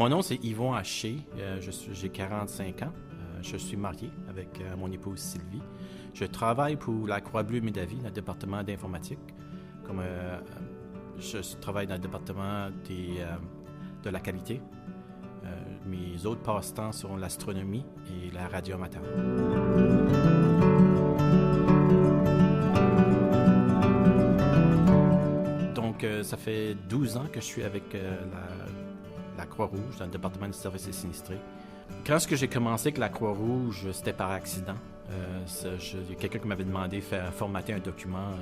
Mon nom, c'est Yvon Haché. J'ai 45 ans. Je suis marié avec mon épouse Sylvie. Je travaille pour la Croix-Bleue-Médavie, dans le département d'informatique. Je travaille dans le département de la qualité. Mes autres passe-temps sont l'astronomie et la radio amateur. Donc, ça fait 12 ans que je suis avec la Croix-Rouge dans le département du service des sinistrés. Quand j'ai commencé avec la Croix-Rouge, c'était par accident. Il y a quelqu'un qui m'avait demandé de formater un document.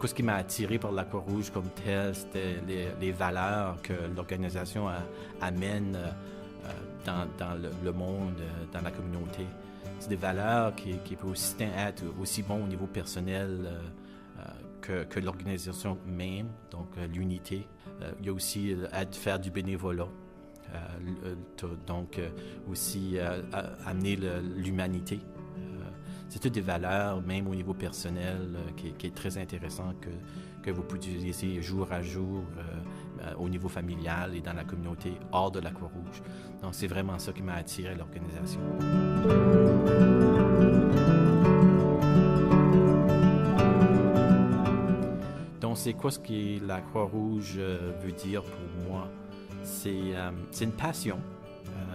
Ce qui m'a attiré par la Croix-Rouge comme tel, c'était les valeurs que l'organisation amène dans le monde, dans la communauté. C'est des valeurs qui peuvent aussi être aussi bons au niveau personnel que l'organisation même, donc l'unité. Il y a aussi faire du bénévolat. Donc aussi amener l'humanité. C'est toutes des valeurs, même au niveau personnel, qui est très intéressant que vous pouvez utiliser jour à jour au niveau familial et dans la communauté hors de la Croix-Rouge. Donc c'est vraiment ça qui m'a attiré à l'organisation. Donc c'est quoi ce que la Croix-Rouge veut dire pour moi? C'est une passion,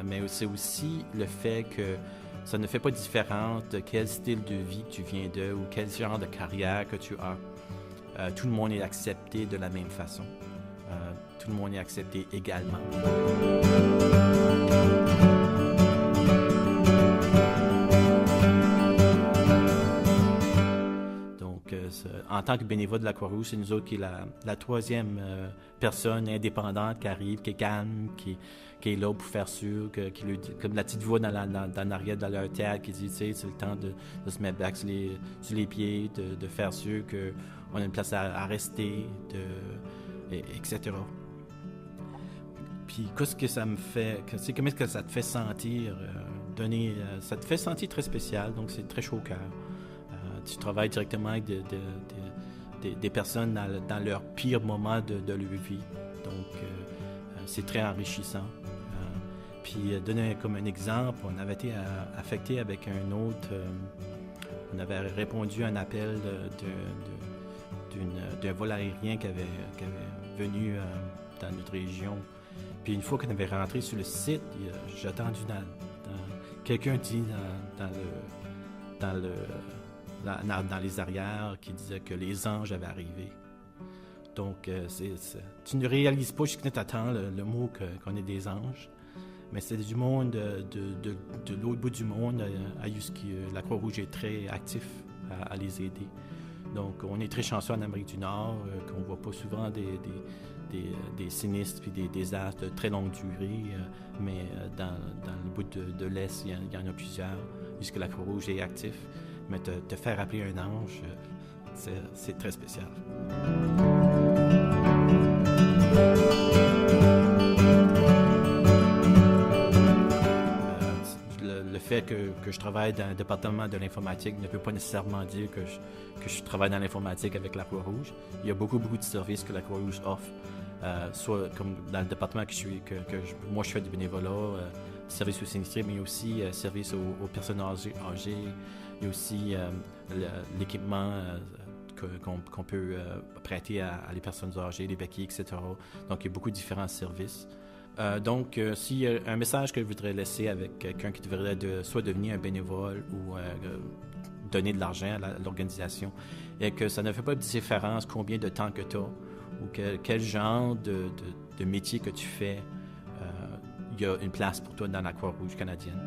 mais c'est aussi le fait que ça ne fait pas différence de quel style de vie tu viens de ou quel genre de carrière que tu as. Tout le monde est accepté de la même façon. Tout le monde est accepté également. Donc, en tant que bénévole de la Croix-Rouge, c'est nous autres qui est la troisième personne indépendante qui arrive, qui est calme, qui est là pour faire sûr, comme la petite voix dans l'arrière de leur tête qui dit, tu sais, c'est le temps de se mettre back sur les pieds, de faire sûr qu'on a une place à rester, etc. Puis, qu'est-ce que ça me fait, comment est-ce que ça te fait sentir, ça te fait sentir très spécial, donc c'est très chaud au cœur. Tu travailles directement avec des personnes dans leur pire moment de leur vie, donc c'est très enrichissant. Puis, donner comme un exemple, on avait été affecté avec un autre, on avait répondu à un appel d'un vol aérien qui avait venu dans notre région. Puis une fois qu'on avait rentré sur le site, j'ai entendu quelqu'un dit dans les arrières qui disait que les anges avaient arrivé. Donc, tu ne réalises pas jusqu'à t'attends le mot qu'on est des anges. Mais c'est du monde, de l'autre bout du monde, la Croix-Rouge est très actif à les aider. Donc, on est très chanceux en Amérique du Nord, qu'on ne voit pas souvent des sinistres et des désastres de très longue durée, mais dans le bout de l'Est, il y en a plusieurs, puisque la Croix-Rouge est active. Mais te faire appeler un ange, c'est très spécial. Le fait que je travaille dans le département de l'informatique ne peut pas nécessairement dire que je travaille dans l'informatique avec la Croix-Rouge. Il y a beaucoup de services que la Croix-Rouge offre, soit comme dans le département moi je fais du bénévolat, service aux sinistrés, mais aussi service aux personnes âgées. Il y a aussi l'équipement qu'on peut prêter à les personnes âgées, les béquilles, etc. Donc, il y a beaucoup de différents services. Donc, s'il y a un message que je voudrais laisser avec quelqu'un qui devrait soit devenir un bénévole ou donner de l'argent à l'organisation, et que ça ne fait pas de différence combien de temps que tu as ou quel genre de métier que tu fais, il y a une place pour toi dans la Croix-Rouge canadienne.